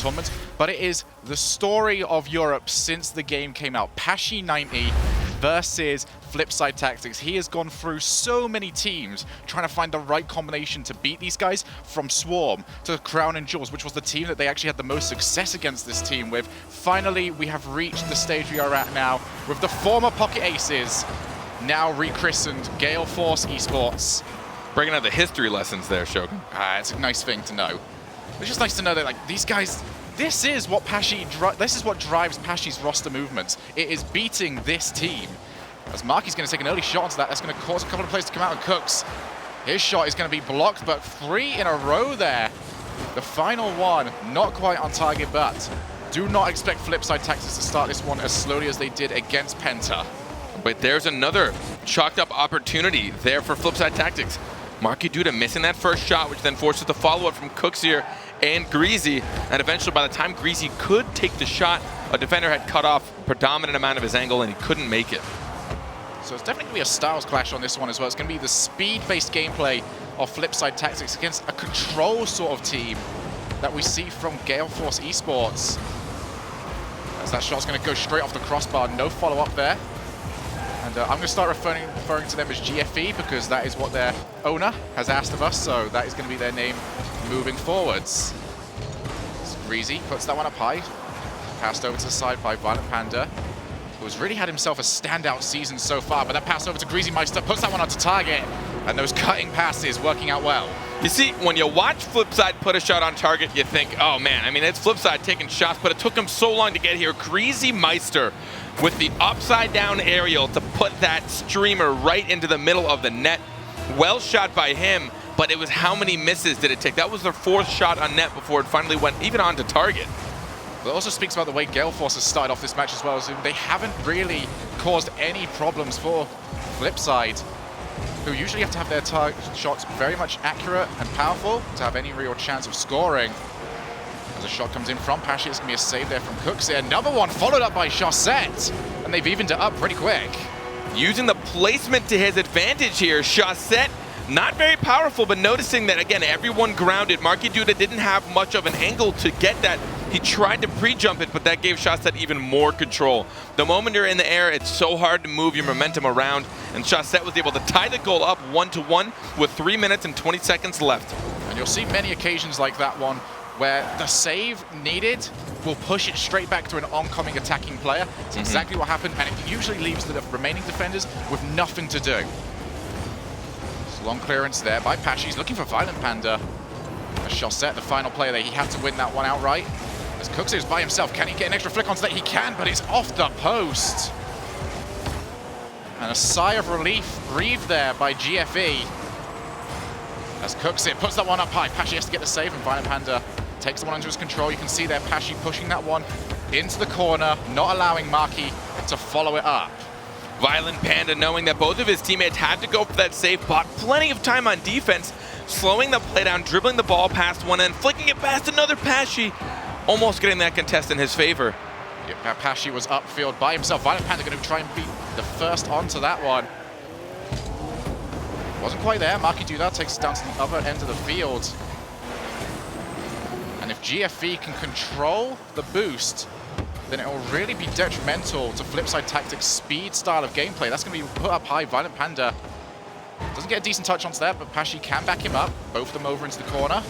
tournament, but it is the story of Europe since the game came out. Pashy90 versus FlipSid3. He has gone through so many teams trying to find the right combination to beat these guys, from Swarm to Crown and Jewels, which was the team that they actually had the most success against this team with. Finally, we have reached the stage we are at now with the former Pocket Aces, now rechristened Gale Force eSports. Bringing out the history lessons there, Shogun. It's a nice thing to know. It's just nice to know that, like, these guys, this is what drives Pashy's roster movements. It is beating this team. As Marky's going to take an early shot onto that, that's going to cause a couple of players to come out, and Cooks. His shot is going to be blocked, but 3 in a row there. The final one, not quite on target, but do not expect FlipSid3 to start this one as slowly as they did against Penta. But there's another chalked up opportunity there for FlipSid3. Marky Duda missing that first shot, which then forces the follow-up from Cooks here and Greasy. And eventually, by the time Greasy could take the shot, a defender had cut off a predominant amount of his angle and he couldn't make it. So it's definitely going to be a styles clash on this one as well. It's going to be the speed-based gameplay of FlipSid3 against a control sort of team that we see from Gale Force eSports. As that shot's going to go straight off the crossbar, no follow-up there. And I'm going to start referring to them as GFE because that is what their owner has asked of us, so that is going to be their name moving forwards. Greasy puts that one up high. Passed over to the side by Violent Panda, who's really had himself a standout season so far, but that pass over to Greasy Meister puts that one onto target, and those cutting passes working out well. You see, when you watch FlipSid put a shot on target, you think, oh man, I mean, it's FlipSid taking shots, but it took him so long to get here. Greasy Meister with the upside down aerial to put that streamer right into the middle of the net. Well shot by him, but it was how many misses did it take? That was their 4th shot on net before it finally went even onto target. But it also speaks about the way Gale Force has started off this match as well. So they haven't really caused any problems for FlipSid, who usually have to have their target shots very much accurate and powerful to have any real chance of scoring. As a shot comes in from Pashy, it's going to be a save there from Cooks here. Another one followed up by Chaussette, and they've evened it up pretty quick. Using the placement to his advantage here, Chaussette, not very powerful, but noticing that, again, everyone grounded. Marky Duda didn't have much of an angle to get that. He tried to pre-jump it, but that gave Chaussette even more control. The moment you're in the air, it's so hard to move your momentum around, and Chaussette was able to tie the goal up 1-1 with 3 minutes and 20 seconds left. And you'll see many occasions like that one where the save needed will push it straight back to an oncoming attacking player. It's exactly what happened, and it usually leaves the remaining defenders with nothing to do. Long clearance there by Pashy. He's looking for Violent Panda. As Chaussette, the final player there, he had to win that one outright. As Cooks is by himself, can he get an extra flick onto that? He can, but it's off the post. And a sigh of relief breathed there by GFE. As Cooks it puts that one up high. Pashy has to get the save, and Violent Panda takes the one under his control. You can see there Pashy pushing that one into the corner, not allowing Marky to follow it up. Violent Panda, knowing that both of his teammates had to go for that save, bought plenty of time on defense, slowing the play down, dribbling the ball past one end, flicking it past another Pashy, almost getting that contest in his favor. Yeah, Pashy was upfield by himself. Violent Panda going to try and beat the first onto that one. Wasn't quite there. Marky Duda takes it down to the other end of the field. And if GFE can control the boost, then it will really be detrimental to FlipSid3's speed style of gameplay. That's going to be put up high. Violent Panda doesn't get a decent touch onto that, but Pashy can back him up. Both of them over into the corner.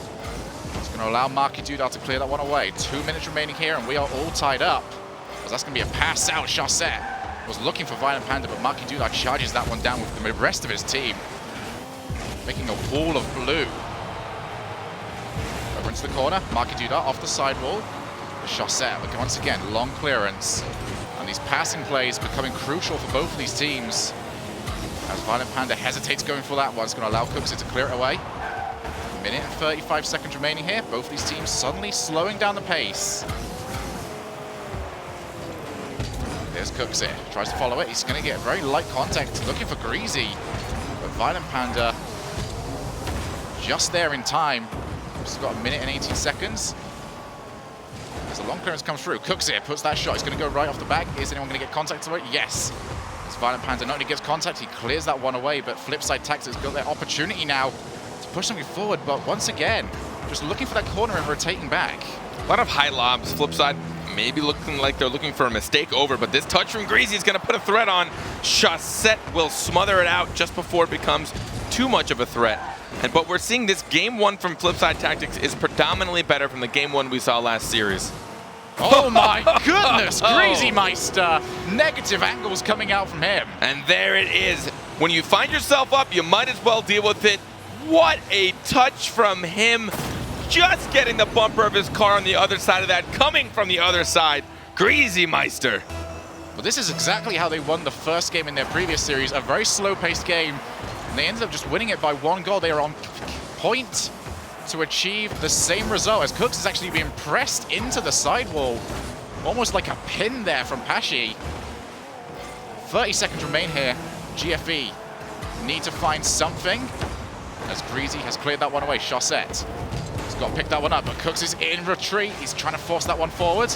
It's going to allow Marky Duda to clear that one away. 2 minutes remaining here, and we are all tied up. As that's going to be a pass out. Chaussette was looking for Violent Panda, but Marky Duda charges that one down with the rest of his team, making a wall of blue. Over into the corner. Marky Duda off the sidewall. Chaussette, but once again, long clearance. And these passing plays becoming crucial for both of these teams. As Violent Panda hesitates going for that one, it's going to allow Cooks to clear it away. 1 minute and 35 seconds remaining here. Both of these teams suddenly slowing down the pace. There's Cooks here. Tries to follow it. He's going to get very light contact, looking for Greasy. But Violent Panda just there in time. He's got 1 minute and 18 seconds. As the long clearance comes through, Cooks here puts that shot. He's going to go right off the back. Is anyone going to get contact to it? Yes. As Violent Panda not only gets contact, he clears that one away, but FlipSid3 has got their opportunity now to push something forward. But once again, just looking for that corner and rotating back. A lot of high lobs. FlipSid maybe looking like they're looking for a mistake over, but this touch from Greasy is going to put a threat on. Chaussette will smother it out just before it becomes too much of a threat. But we're seeing this game one from FlipSid Tactics is predominantly better from the game one we saw last series. Oh my goodness, Greasy Meister. Negative angles coming out from him. And there it is. When you find yourself up, you might as well deal with it. What a touch from him. Just getting the bumper of his car on the other side of that, coming from the other side. Greasy Meister. Well, this is exactly how they won the first game in their previous series, a very slow-paced game. And they ended up just winning it by 1 goal. They are on point to achieve the same result as Cooks is actually being pressed into the sidewall. Almost like a pin there from Pashi. 30 seconds remain here. GFE need to find something as Greasy has cleared that one away. Chaussette. He's got to pick that one up, but Cooks is in retreat. He's trying to force that one forward.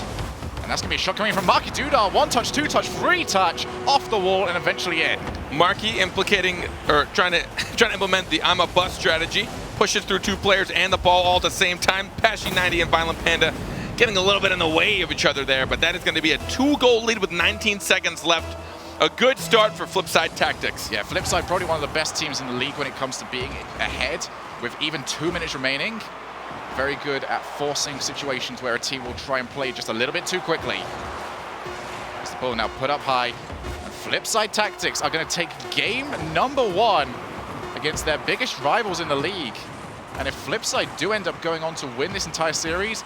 And that's going to be a shot coming from Marky Dudar. 1 touch, 2 touch, 3 touch, off the wall, and eventually in. Marky implicating, or trying to implement the I'm a bust strategy. Pushes through 2 players and the ball all at the same time. Pashy 90 and Violent Panda getting a little bit in the way of each other there, but that is going to be a 2-goal lead with 19 seconds left. A good start for FlipSid Tactics. Yeah, FlipSid probably one of the best teams in the league when it comes to being ahead with even 2 minutes remaining. Very good at forcing situations where a team will try and play just a little bit too quickly. As the ball now put up high. And FlipSid Tactics are going to take game number 1 against their biggest rivals in the league. And if FlipSid do end up going on to win this entire series,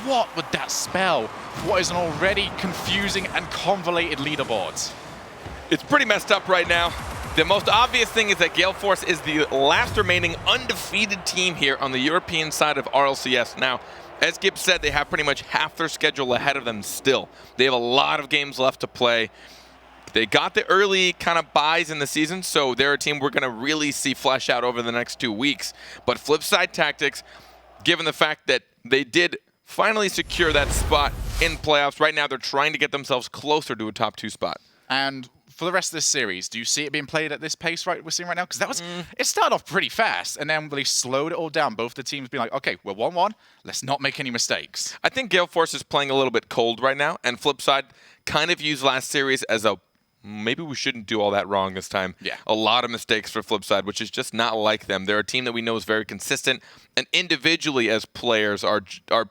what would that spell for what is an already confusing and convoluted leaderboard? It's pretty messed up right now. The most obvious thing is that Gale Force is the last remaining undefeated team here on the European side of RLCS. Now, as Gibbs said, they have pretty much half their schedule ahead of them still. They have a lot of games left to play. They got the early kind of buys in the season, so they're a team we're going to really see flesh out over the next 2 weeks. But FlipSid Tactics, given the fact that they did finally secure that spot in playoffs, right now they're trying to get themselves closer to a top 2 spot. And for the rest of this series, do you see it being played at this pace we're seeing right now? Because that was it started off pretty fast, and then they slowed it all down. Both the teams being like, okay, we're 1-1. Let's not make any mistakes. I think Gale Force is playing a little bit cold right now, and FlipSid kind of used last series as a maybe we shouldn't do all that wrong this time. Yeah. A lot of mistakes for FlipSid, which is just not like them. They're a team that we know is very consistent, and individually as players are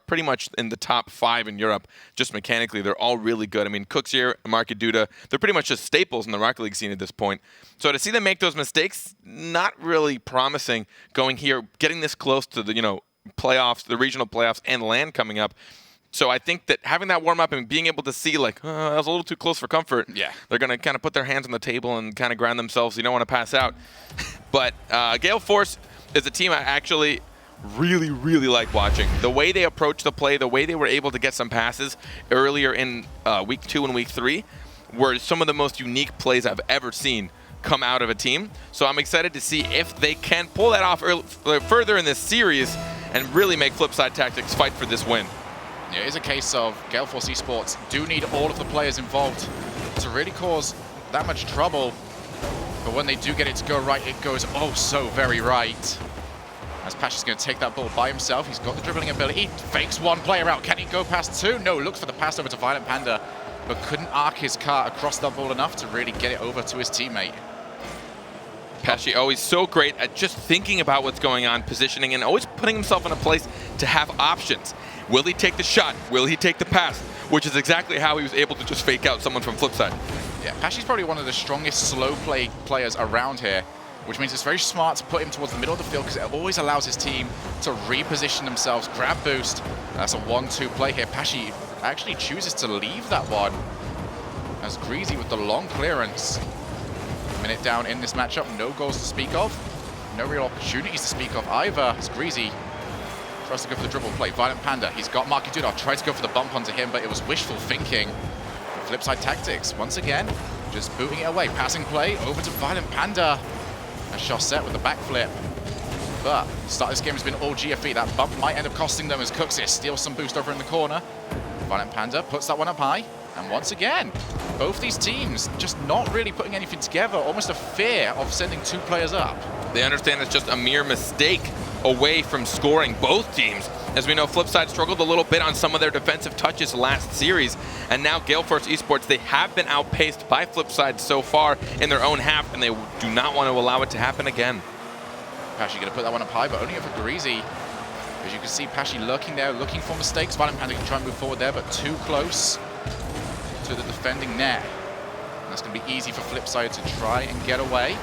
pretty much in the top 5 in Europe. Just mechanically, they're all really good. I mean, Cooks here, Marky Duda, they're pretty much just staples in the Rocket League scene at this point. So to see them make those mistakes, not really promising going here, getting this close to the, playoffs, the regional playoffs, and LAN coming up. So I think that having that warm-up and being able to see, like, that was a little too close for comfort. Yeah. They're going to kind of put their hands on the table and kind of ground themselves. You don't want to pass out. But Gale Force is a team I actually really, really like watching. The way they approach the play, the way they were able to get some passes earlier in week 2 and week 3 were some of the most unique plays I've ever seen come out of a team. So I'm excited to see if they can pull that off further in this series and really make FlipSid Tactics fight for this win. Yeah, it is a case of Gale Force eSports do need all of the players involved to really cause that much trouble. But when they do get it to go right, it goes oh so very right. As Pash is going to take that ball by himself. He's got the dribbling ability. Fakes 1 player out. Can he go past 2? No, looks for the pass over to Violent Panda, but couldn't arc his car across that ball enough to really get it over to his teammate. Pashi always so great at just thinking about what's going on, positioning, and always putting himself in a place to have options. Will he take the shot? Will he take the pass? Which is exactly how he was able to just fake out someone from FlipSid. Yeah, Pashi's probably one of the strongest slow play players around here, which means it's very smart to put him towards the middle of the field because it always allows his team to reposition themselves, grab boost. That's a 1-2 play here. Pashi actually chooses to leave that one as Greasy with the long clearance. Minute down in this matchup, no goals to speak of. No real opportunities to speak of either as Greasy tries to go for the dribble play. Violent Panda, he's got Marky Dudar, tried to go for the bump onto him, but it was wishful thinking. FlipSid Tactics, once again, just booting it away. Passing play over to Violent Panda. And Chaussette with the backflip. But the start of this game has been all GFE. That bump might end up costing them as Cooks here steals some boost over in the corner. Violent Panda puts that one up high. And once again, both these teams just not really putting anything together. Almost a fear of sending 2 players up. They understand it's just a mere mistake away from scoring, both teams. As we know, FlipSid struggled a little bit on some of their defensive touches last series, and now Gale Force Esports, they have been outpaced by FlipSid so far in their own half, and they do not want to allow it to happen again. Pashy going to put that one up high, but only for Greasy. As you can see, Pashy lurking there, looking for mistakes. Violent Panda can try and move forward there, but too close to the defending net. And that's going to be easy for FlipSid to try and get away.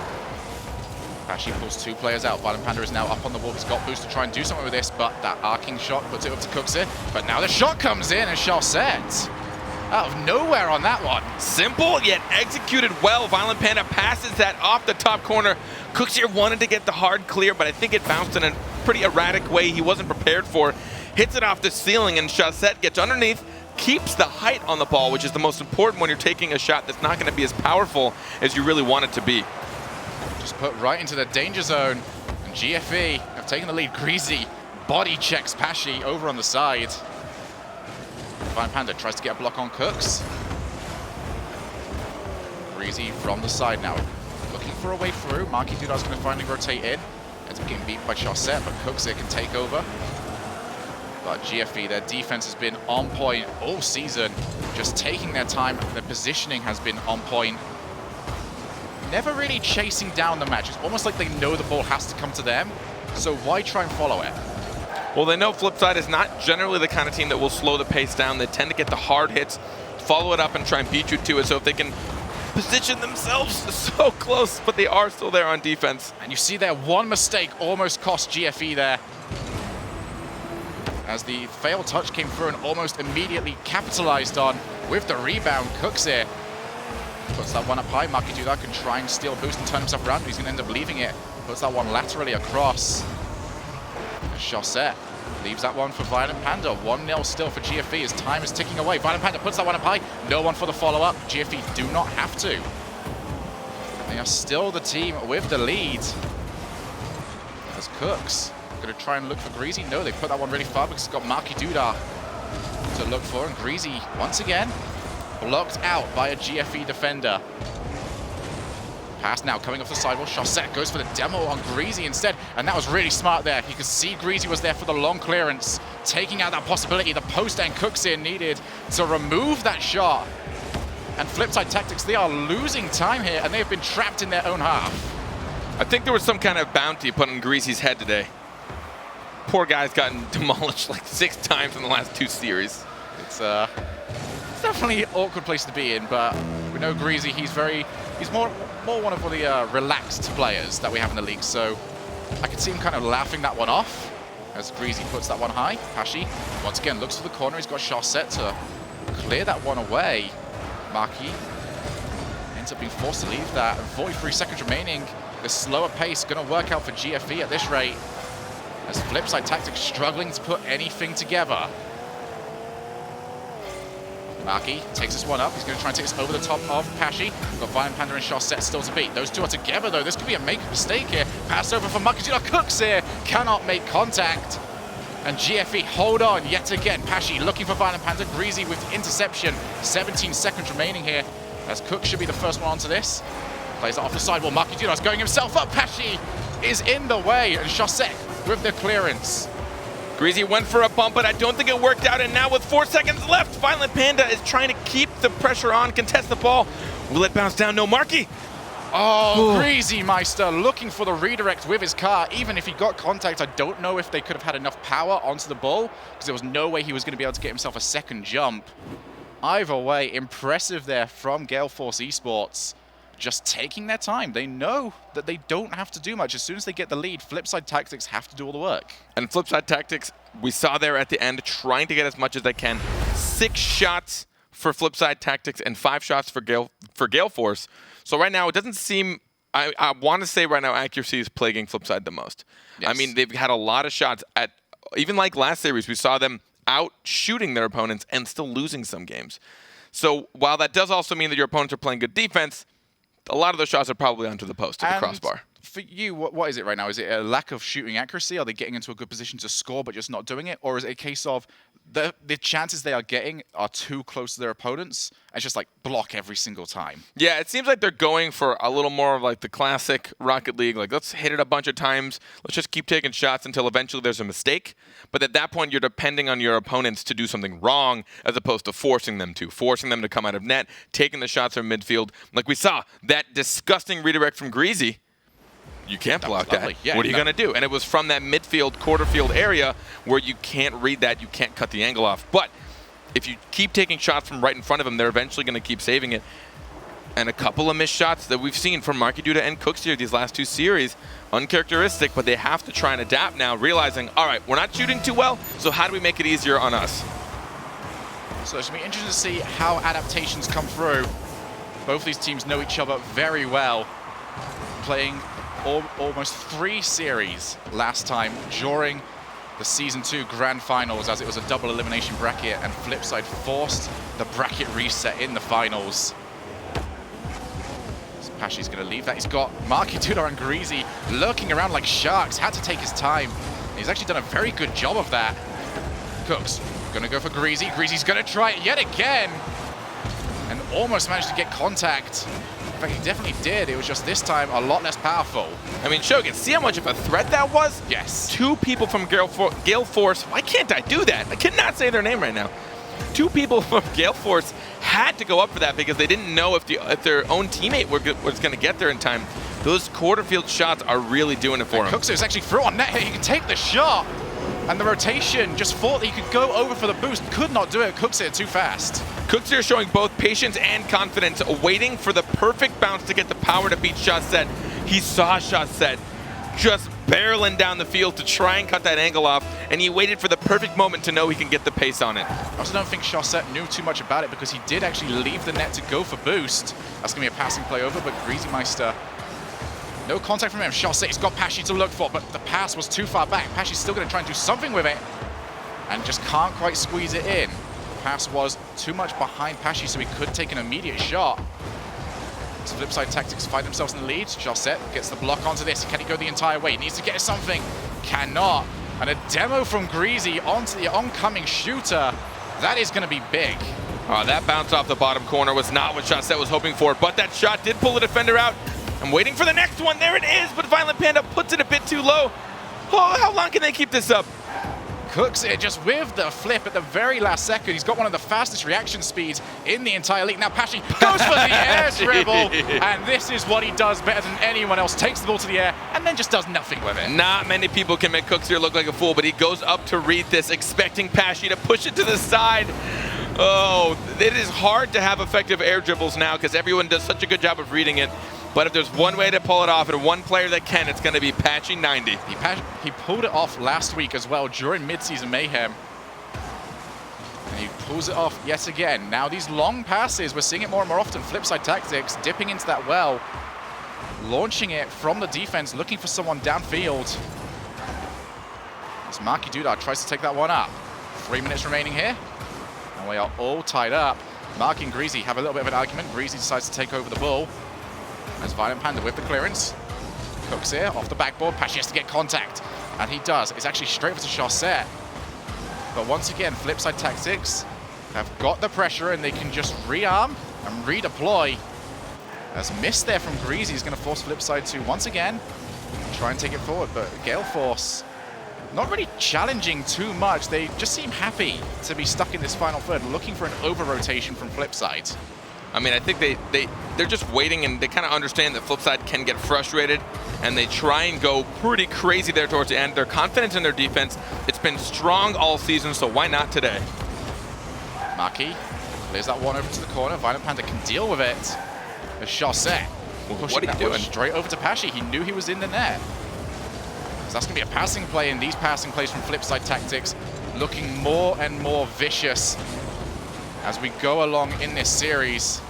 Pashy pulls 2 players out. Violent Panda is now up on the wall. He's got boost to try and do something with this, but that arcing shot puts it up to Cooksir. But now the shot comes in, and Charset out of nowhere on that one. Simple, yet executed well. Violent Panda passes that off the top corner. Cooksir wanted to get the hard clear, but I think it bounced in a pretty erratic way he wasn't prepared for. Hits it off the ceiling, and Charset gets underneath, keeps the height on the ball, which is the most important when you're taking a shot that's not going to be as powerful as you really want it to be. Just put right into the danger zone, and GFE have taken the lead. Greasy body checks Pashy over on the side. Violent Panda tries to get a block on Cooks. Greasy from the side now, looking for a way through. Marky Duda's going to finally rotate in. Ends up getting beat by Charset, but Cooks here can take over. But GFE, their defense has been on point all season, just taking their time. Their positioning has been on point. Never really chasing down the match. It's almost like they know the ball has to come to them, so why try and follow it? Well, they know FlipSid is not generally the kind of team that will slow the pace down. They tend to get the hard hits, follow it up, and try and beat you to it. So if they can position themselves so close, but they are still there on defense. And you see there, one mistake almost cost GFE there, as the failed touch came through and almost immediately capitalized on with the rebound. Cooks here puts that one up high. Marky Duda can try and steal boost and turn himself around, but he's going to end up leaving it. Puts that one laterally across. Charset leaves that one for Violent Panda. 1-0 still for GFE as time is ticking away. Violent Panda puts that one up high. No one for the follow-up. GFE do not have to. They are still the team with the lead. As Cooks going to try and look for Greasy. No, they put that one really far because it's got Marky Duda to look for. And Greasy, once again, blocked out by a GFE defender. Pass now coming off the sidewall. Charset goes for the demo on Greasy instead, and that was really smart there. You could see Greasy was there for the long clearance, taking out that possibility the post and Cooks in needed to remove that shot. And FlipSid Tactics, they are losing time here, and they have been trapped in their own half. I think there was some kind of bounty put on Greasy's head today. Poor guy's gotten demolished like 6 times in the last 2 series. It's definitely an awkward place to be in, but we know Greasy, he's more one of the relaxed players that we have in the league, so I could see him kind of laughing that one off as Greasy puts that one high. Pashy, once again, looks for the corner. He's got Charset to clear that one away. Marky ends up being forced to leave that. 43 seconds remaining. The slower pace going to work out for GFE at this rate, as FlipSid Tactics struggling to put anything together. Marky takes this one up. He's going to try and take this over the top of Pashy. We've got Violent Panda and Charset still to beat. Those two are together, though. This could be a make mistake here. Pass over for Marky. Cooks here cannot make contact. And GFE hold on yet again. Pashy looking for Violent Panda. Greasy with the interception. 17 seconds remaining here, as Cook should be the first one onto this. Plays it off the sidewall. Marky Dudas going himself up. Pashy is in the way, and Charset with the clearance. Greasy went for a bump, but I don't think it worked out, and now with 4 seconds left, Violent Panda is trying to keep the pressure on, contest the ball. Will it bounce down? No, Marky. Oh, Greasy Meister looking for the redirect with his car. Even if he got contact, I don't know if they could have had enough power onto the ball, because there was no way he was going to be able to get himself a second jump. Either way, impressive there from Gale Force Esports. Just taking their time. They know that they don't have to do much. As soon as they get the lead, FlipSid Tactics have to do all the work. And FlipSid Tactics, we saw there at the end, trying to get as much as they can. 6 shots for FlipSid Tactics and 5 shots for Gale Force. So right now, it doesn't seem, I want to say right now, accuracy is plaguing FlipSid the most. Yes. I mean, they've had a lot of shots at, even like last series, we saw them out shooting their opponents and still losing some games. So while that does also mean that your opponents are playing good defense, a lot of those shots are probably onto the post, to the crossbar. For you, what is it right now? Is it a lack of shooting accuracy? Are they getting into a good position to score but just not doing it? Or is it a case of the chances they are getting are too close to their opponents. It's just like block every single time. Yeah, it seems like they're going for a little more of like the classic Rocket League, like let's hit it a bunch of times, let's just keep taking shots until eventually there's a mistake. But at that point, you're depending on your opponents to do something wrong as opposed to forcing them to come out of net, taking the shots from midfield. Like we saw, that disgusting redirect from Greasy. You can't block that. Yeah, what are you going to do? And it was from that midfield, quarter field area where you can't read that, you can't cut the angle off. But if you keep taking shots from right in front of them, they're eventually going to keep saving it. And a couple of missed shots that we've seen from Marky Duda and Cooks here these last 2 series, uncharacteristic, but they have to try and adapt now, realizing, all right, we're not shooting too well, so how do we make it easier on us? So it's going to be interesting to see how adaptations come through. Both of these teams know each other very well, playing almost 3 series last time during the Season 2 Grand Finals, as it was a double elimination bracket, and FlipSid forced the bracket reset in the finals. So Pashy's going to leave that. He's got Marky Duda and Greasy lurking around like sharks. Had to take his time. He's actually done a very good job of that. Cooks going to go for Greasy. Greasy's going to try it yet again, and almost managed to get contact. In fact, he definitely did. It was just this time a lot less powerful. I mean, Shogun, see how much of a threat that was? Yes. 2 people from Gale Force. Why can't I do that? I cannot say their name right now. 2 people from Gale Force had to go up for that because they didn't know if their own teammate was going to get there in time. Those quarter field shots are really doing it for him. Cooks is actually through on net here. He can take the shot. And the rotation just thought that he could go over for the boost. Could not do it. Cooks it too fast. Cooks here showing both patience and confidence, waiting for the perfect bounce to get the power to beat Shot-Set. He saw Shot-Set just barreling down the field to try and cut that angle off, and he waited for the perfect moment to know he can get the pace on it. I also don't think Shot-Set knew too much about it because he did actually leave the net to go for boost. That's going to be a passing play over, but Greasy Meister, no contact from him. Shot-Set, he's got Pashy to look for, but the pass was too far back. Pashy's still going to try and do something with it, and just can't quite squeeze it in. Pass was too much behind Pashy, so he could take an immediate shot. So FlipSid Tactics find themselves in the lead. Shot-Set gets the block onto this. Can he go the entire way? He needs to get something. Cannot. And a demo from Greasy onto the oncoming shooter. That is going to be big. That bounce off the bottom corner was not what Shot-Set was hoping for, but that shot did pull the defender out. I'm waiting for the next one. There it is, but Violent Panda puts it a bit too low. Oh, how long can they keep this up? Cooks it just with the flip at the very last second. He's got one of the fastest reaction speeds in the entire league. Now Pashy goes for the air dribble, and this is what he does better than anyone else. Takes the ball to the air and then just does nothing with it. Not many people can make Cooks here look like a fool, but he goes up to read this, expecting Pashy to push it to the side. Oh, it is hard to have effective air dribbles now because everyone does such a good job of reading it. But if there's one way to pull it off and one player that can, it's going to be Patchy90. He pulled it off last week as well during Midseason Mayhem. And he pulls it off yet again. Now these long passes, we're seeing it more and more often. FlipSid Tactics dipping into that well, launching it from the defense, looking for someone downfield. As Marky Duda tries to take that one up. 3 minutes remaining here. And we are all tied up. Marky and Greasy have a little bit of an argument. Greasy decides to take over the ball. As Violent Panda with the clearance. Cooks here off the backboard. Pashy has to get contact. And he does. It's actually straight over to Shot-Set. But once again, FlipSid Tactics have got the pressure and they can just rearm and redeploy. As missed there from Greasy is going to force FlipSid to once again try and take it forward. But Gale Force not really challenging too much. They just seem happy to be stuck in this final third, looking for an over-rotation from FlipSid. I mean, I think they're just waiting, and they kind of understand that FlipSid can get frustrated, and they try and go pretty crazy there towards the end. They're confident in their defense. It's been strong all season, so why not today? Marky clears that one over to the corner. Violent Panda can deal with it. The Shot-Set pushing that one straight over to Pashy. He knew he was in the net. So that's going to be a passing play, and these passing plays from FlipSid Tactics looking more and more vicious as we go along in this series.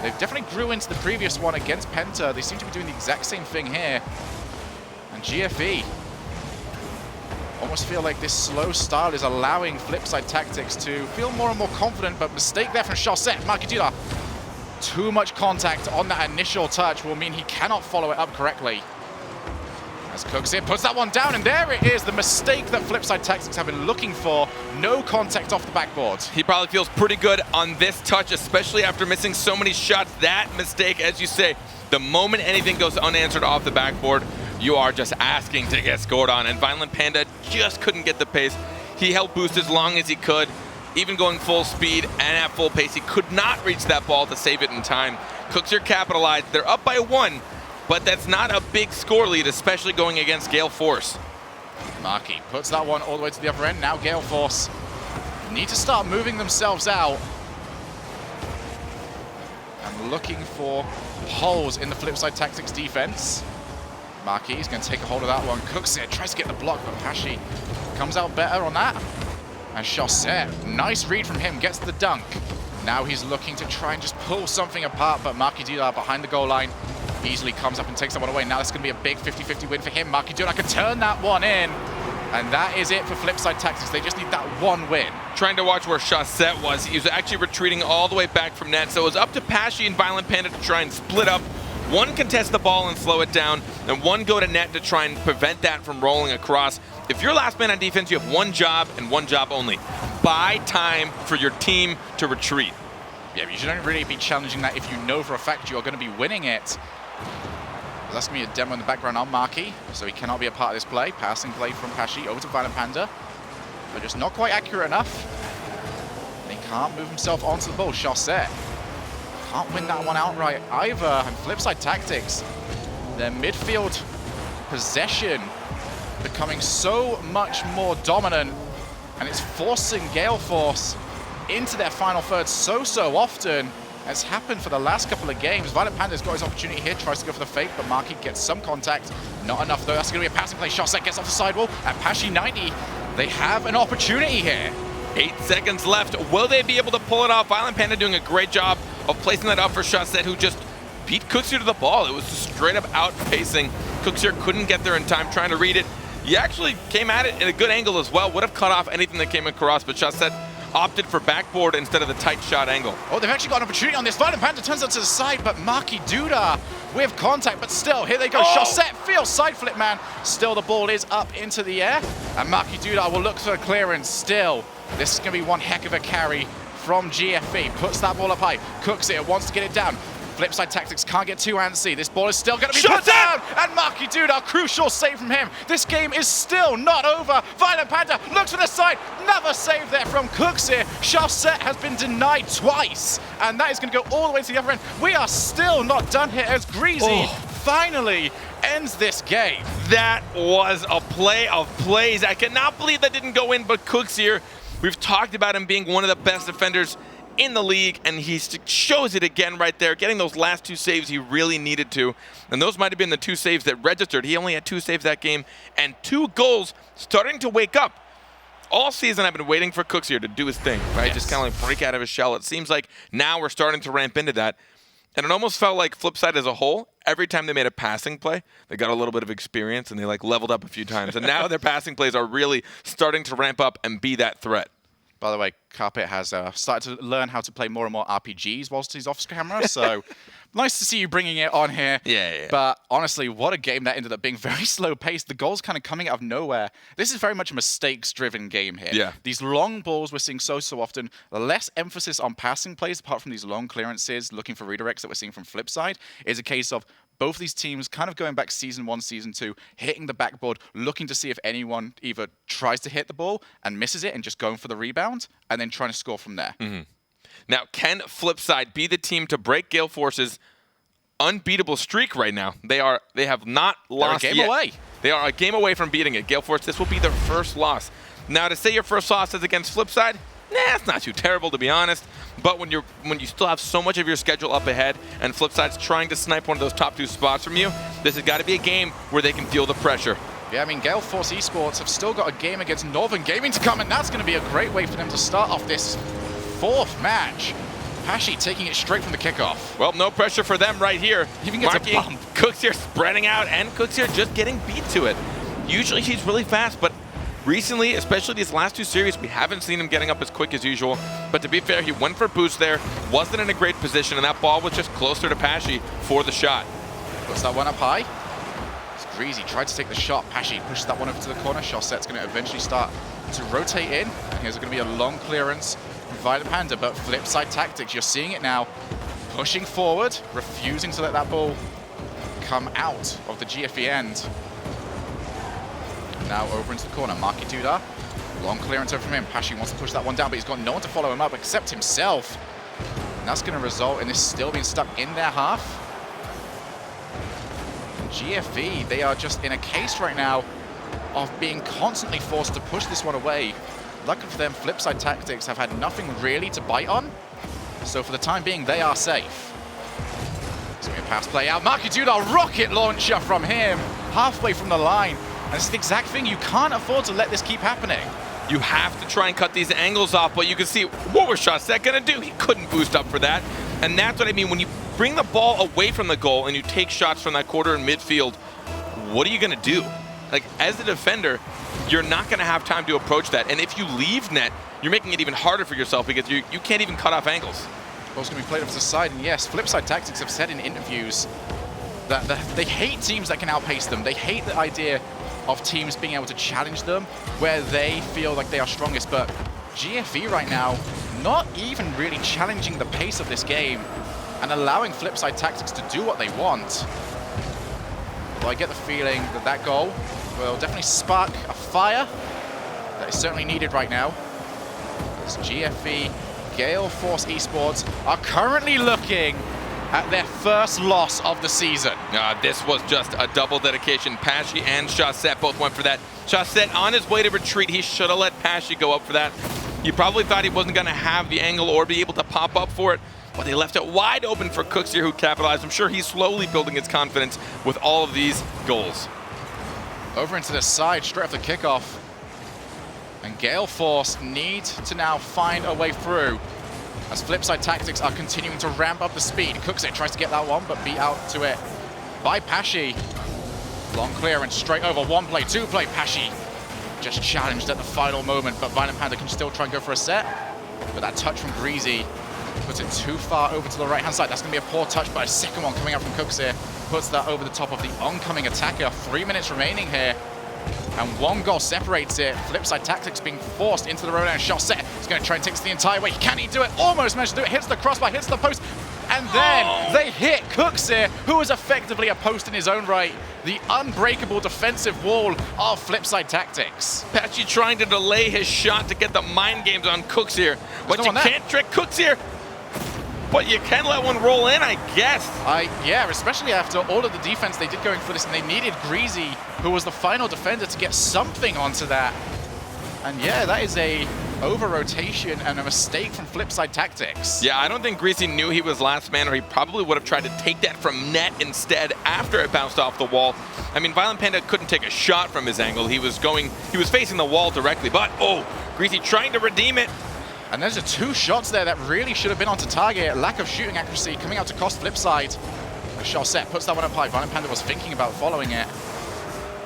They definitely grew into the previous one against Penta. They seem to be doing the exact same thing here. And GFE almost feel like this slow style is allowing FlipSid Tactics to feel more and more confident, but mistake there from Shot-Set. Marky Duda, too much contact on that initial touch will mean he cannot follow it up correctly. As Cooks here puts that one down, and there it is, the mistake that FlipSid Tactics have been looking for. No contact off the backboard. He probably feels pretty good on this touch, especially after missing so many shots. That mistake, as you say, the moment anything goes unanswered off the backboard, you are just asking to get scored on, and Violent Panda just couldn't get the pace. He held boost as long as he could, even going full speed and at full pace. He could not reach that ball to save it in time. Cooks here capitalized. They're up by 1, but that's not a big score lead, especially going against Gale Force. Marky puts that one all the way to the other end. Now Gale Force need to start moving themselves out and looking for holes in the FlipSid Tactics defense. Marky is going to take a hold of that one. Cooks it, tries to get the block, but Pashi comes out better on that. And Chaussette, nice read from him, gets the dunk. Now he's looking to try and just pull something apart, but Marky Dula behind the goal line easily comes up and takes that one away. Now that's going to be a big 50-50 win for him. Marky Dula can turn that one in. And that is it for FlipSid Tactics. They just need that one win. Trying to watch where Chaussette was. He was actually retreating all the way back from net. So it was up to Pashi and Violent Panda to try and split up. One contest the ball and slow it down, and one go to net to try and prevent that from rolling across. If you're last man on defense, you have one job and one job only. Buy time for your team to retreat. Yeah, but you shouldn't really be challenging that if you know for a fact you're going to be winning it. That's going to be a demo in the background on Marky, so he cannot be a part of this play. Passing play from Pashi over to Violent Panda, but just not quite accurate enough. And he can't move himself onto the ball. Chaussette can't win that one outright either. And FlipSid Tactics, their midfield possession becoming so much more dominant, and it's forcing Gale Force into their final third so often. It's happened for the last couple of games. Violent Panda's got his opportunity here, tries to go for the fake, but Marky gets some contact. Not enough though, that's gonna be a passing play. Chaussette gets off the sidewall, and Pashi 90, they have an opportunity here. 8 seconds left. Will they be able to pull it off? Violent Panda doing a great job of placing that up for Chaussette, who just beat Cooksier to the ball. It was just straight up outpacing. Cooksier couldn't get there in time, trying to read it. He actually came at it in a good angle as well. Would have cut off anything that came across, but Chaussette opted for backboard instead of the tight shot angle. Oh, they've actually got an opportunity on this. Violent Panda turns out to the side, but Marky Duda with contact, but still, here they go. Oh! Chaussette feels side flip, man. Still, the ball is up into the air, and Marky Duda will look for a clearance still. This is going to be one heck of a carry from GFE. Puts that ball up high, cooks it, wants to get it down. FlipSid Tactics can't get too antsy. This ball is still going to be put down, and Marky Duda, crucial save from him. This game is still not over. Violent Panda looks for the side. Another save there from Cooks here. Chaussette has been denied twice, and that is going to go all the way to the other end. We are still not done here as Greasy finally ends this game. That was a play of plays. I cannot believe that didn't go in, but Cooks here, we've talked about him being one of the best defenders in the league, and he shows it again right there, getting those last 2 saves he really needed to. And those might have been the 2 saves that registered. He only had 2 saves that game, and 2 goals, starting to wake up. All season I've been waiting for Cooks here to do his thing, right? Yes. Just kind of like break out of his shell. It seems like now we're starting to ramp into that. And it almost felt like FlipSid as a whole, every time they made a passing play, they got a little bit of experience and they like leveled up a few times. And now their passing plays are really starting to ramp up and be that threat. By the way, Carpet has started to learn how to play more and more RPGs whilst he's off camera, so nice to see you bringing it on here. Yeah. But honestly, what a game that ended up being. Very slow paced. The goals kind of coming out of nowhere. This is very much a mistakes-driven game here. Yeah. These long balls we're seeing so often. Less emphasis on passing plays, apart from these long clearances, looking for redirects that we're seeing from FlipSid, is a case of both these teams kind of going back Season 1, Season 2, hitting the backboard, looking to see if anyone either tries to hit the ball and misses it and just going for the rebound, and then trying to score from there. Now, can FlipSid be the team to break Gale Force's unbeatable streak right now? They have not lost yet. They're a game away. They are a game away from beating it. Gale Force, this will be their first loss. Now, to say your first loss is against FlipSid, it's not too terrible, to be honest. But when you still have so much of your schedule up ahead and FlipSid's trying to snipe one of those top 2 spots from you, this has got to be a game where they can feel the pressure. Yeah, I mean, Gale Force eSports have still got a game against Northern Gaming to come, and that's going to be a great way for them to start off this 4th match. Pashi taking it straight from the kickoff. Well, no pressure for them right here. Even gets a bump. Cooks here spreading out, and Cooks here just getting beat to it. Usually he's really fast, but recently, especially these last 2 series, we haven't seen him getting up as quick as usual. But to be fair, he went for boost there, wasn't in a great position, and that ball was just closer to Pashi for the shot. Puts that one up high. Greasy tried to take the shot. Pashy pushes that one over to the corner. Chausette's going to eventually start to rotate in. And here's going to be a long clearance from Violent Panda, but FlipSid Tactics, you're seeing it now. Pushing forward, refusing to let that ball come out of the GFE end. Now over into the corner, Marky Duda. Long clearance over from him. Pashy wants to push that one down, but he's got no one to follow him up except himself. And that's going to result in this still being stuck in their half. GFE, they are just in a case right now of being constantly forced to push this one away. Luckily for them, FlipSid Tactics have had nothing really to bite on. So for the time being, they are safe. It's going to be a pass play out. Marky Duda, rocket launcher from him, halfway from the line. And it's the exact thing, you can't afford to let this keep happening. You have to try and cut these angles off, but you can see, what was Chausette gonna do? He couldn't boost up for that. And that's what I mean, when you bring the ball away from the goal and you take shots from that quarter in midfield, what are you gonna do? Like, as a defender, you're not gonna have time to approach that. And if you leave net, you're making it even harder for yourself because you can't even cut off angles. Ball's gonna be played off to the side, and yes, FlipSid Tactics have said in interviews that they hate teams that can outpace them. They hate the idea of teams being able to challenge them where they feel like they are strongest, but GFE right now not even really challenging the pace of this game and allowing FlipSid Tactics to do what they want. Although I get the feeling that that goal will definitely spark a fire that is certainly needed right now. As GFE, Gale Force eSports are currently looking at their first loss of the season. This was just a double dedication. Pashy and Chausette both went for that. Chausette on his way to retreat. He should have let Pashy go up for that. You probably thought he wasn't going to have the angle or be able to pop up for it, but they left it wide open for Cooks here, who capitalized. I'm sure he's slowly building his confidence with all of these goals. Over into the side, straight off the kickoff. And Gale Force need to now find a way through, as FlipSid Tactics are continuing to ramp up the speed. Cooksit tries to get that one, but beat out to it by Pashy. Long clearance, straight over, one play, two play. Pashy just challenged at the final moment, but Violent Panda can still try and go for a set. But that touch from Greasy puts it too far over to the right-hand side. That's going to be a poor touch, but a second one coming out from Cooksit puts that over the top of the oncoming attacker. 3 minutes remaining here. And one goal separates it. FlipSid Tactics being forced into the road, and Chausette is going to try and take this the entire way. Can he do it? Almost managed to do it. Hits the crossbar, hits the post, and then they hit Cooks here, who is effectively a post in his own right. The unbreakable defensive wall of FlipSid Tactics. Pashy trying to delay his shot to get the mind games on Cooks here. But you can't trick Cooks here. But you can let one roll in, I guess. Yeah, especially after all of the defense they did going for this, and they needed Greasy, who was the final defender, to get something onto that. And yeah, that is a over-rotation and a mistake from FlipSid Tactics. Yeah, I don't think Greasy knew he was last man, or he probably would have tried to take that from net instead after it bounced off the wall. I mean, Violent Panda couldn't take a shot from his angle. He was facing the wall directly, but Greasy trying to redeem it. And there's two shots there that really should have been onto target. Lack of shooting accuracy coming out to cost FlipSid. Chausette puts that one up high. Violent Panda was thinking about following it.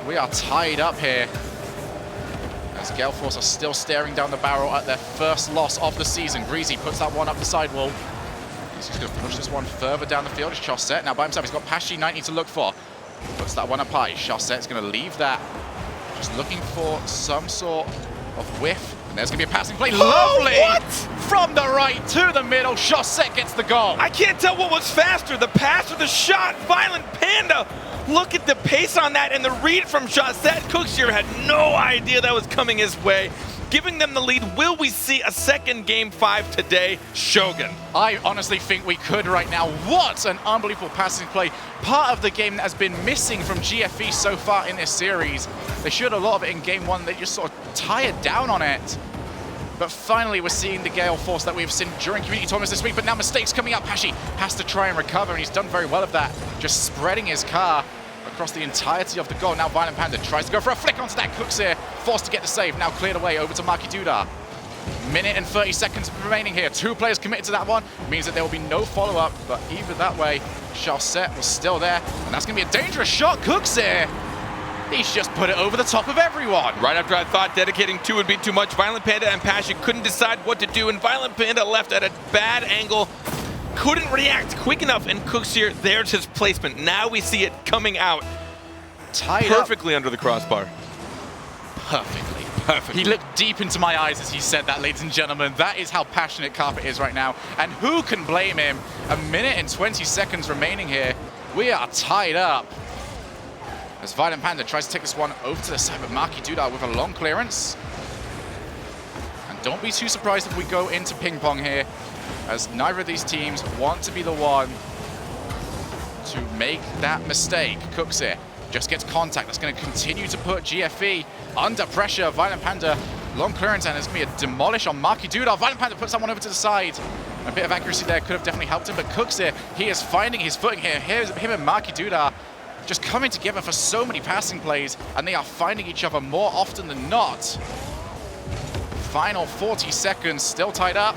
We are tied up here, as Gale Force are still staring down the barrel at their first loss of the season. Greasy puts that one up the sidewall. He's just going to push this one further down the field. It's Chausette now by himself. He's got Pashy 90 to look for. Puts that one up high. Chausette's going to leave that. Just looking for some sort of whiff. And there's going to be a passing play. Lovely! What? From the right to the middle. Chausette gets the goal. I can't tell what was faster, the pass or the shot. Violent Panda. Look at the pace on that and the read from Chausette. Cooks here had no idea that was coming his way, giving them the lead. Will we see a second Game 5 today? Shogun. I honestly think we could right now. What an unbelievable passing play. Part of the game that has been missing from GFE so far in this series. They showed a lot of it in Game 1. They just sort of tired down on it. But finally, we're seeing the Gale Force that we've seen during community tournaments this week. But now mistakes coming up. Pashy has to try and recover, and he's done very well of that. Just spreading his car across the entirety of the goal. Now Violent Panda tries to go for a flick onto that. Cooks here, forced to get the save. Now cleared away over to Marky Duda. Minute and 30 seconds remaining here. Two players committed to that one. Means that there will be no follow-up. But either that way, Chausette was still there. And that's going to be a dangerous shot. Cooks here. He's just put it over the top of everyone. Right after I thought dedicating two would be too much, Violent Panda and Pashy couldn't decide what to do, and Violent Panda left at a bad angle. Couldn't react quick enough, and Cooks here, there's his placement. Now we see it coming out. tied perfectly under the crossbar. Perfectly. Perfectly. He looked deep into my eyes as he said that, ladies and gentlemen. That is how passionate Carpet is right now. And who can blame him? A minute and 20 seconds remaining here. We are tied up. As Violent Panda tries to take this one over to the side, but Marky Dudar with a long clearance. And don't be too surprised if we go into ping pong here, as neither of these teams want to be the one to make that mistake. Cooks here just gets contact. That's going to continue to put GFE under pressure. Violent Panda, long clearance, and there's going to be a demolish on Marky Dudar. Violent Panda puts that one over to the side. A bit of accuracy there could have definitely helped him, but Cooks here, he is finding his footing here. Here's him and Marky Dudar just coming together for so many passing plays, and they are finding each other more often than not. Final 40 seconds, still tied up.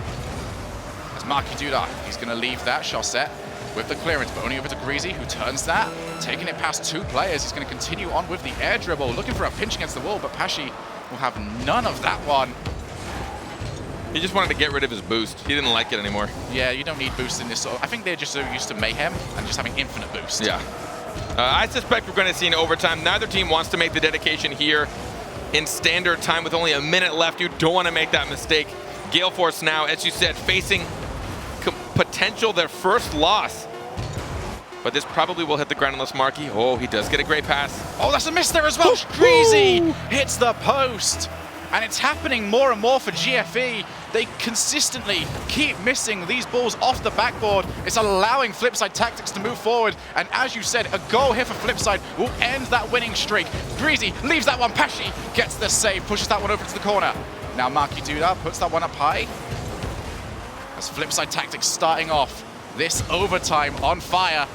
As Marky Dudar, he's going to leave that Chaussette with the clearance, but only over to Greasy, who turns that, taking it past two players. He's going to continue on with the air dribble, looking for a pinch against the wall, but Pashi will have none of that one. He just wanted to get rid of his boost. He didn't like it anymore. Yeah, you don't need boost in this sort of, I think they're just so used to mayhem and just having infinite boost. Yeah. I suspect we're going to see an overtime. Neither team wants to make the dedication here in standard time with only a minute left. You don't want to make that mistake. Gale Force now, as you said, facing potential their first loss. But this probably will hit the ground unless Marky. Oh, he does get a great pass. Oh, that's a miss there as well. Greasy hits the post. And it's happening more and more for GFE. They consistently keep missing these balls off the backboard. It's allowing FlipSid Tactics to move forward. And as you said, a goal here for FlipSid will end that winning streak. Greasy leaves that one. Pashi gets the save, pushes that one over to the corner. Now Marky Dudar puts that one up high. As FlipSid Tactics starting off this overtime on fire.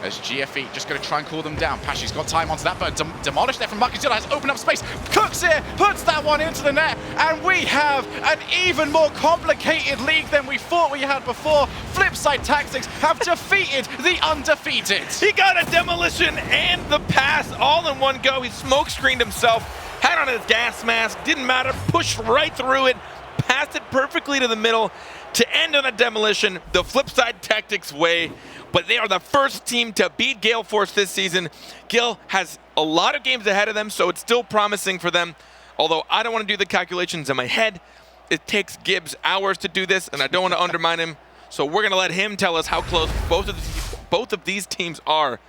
As GFE just going to try and cool them down. Pashi's got time onto that, but demolished there from Marky Dudar. Has opened up space. Cooks here, puts that one into the net, and we have an even more complicated league than we thought we had before. FlipSid Tactics have defeated the undefeated. He got a demolition and the pass all in one go. He smoke screened himself, had on his gas mask, didn't matter, pushed right through it, passed it perfectly to the middle to end on a demolition the FlipSid Tactics way. But they are the first team to beat Gale Force this season. Gale has a lot of games ahead of them, so it's still promising for them. Although I don't want to do the calculations in my head. It takes Gibbs hours to do this, and I don't want to undermine him. So we're going to let him tell us how close both of these teams are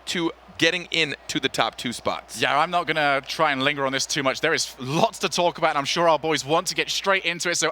to getting into the top two spots. Yeah, I'm not going to try and linger on this too much. There is lots to talk about, and I'm sure our boys want to get straight into it. So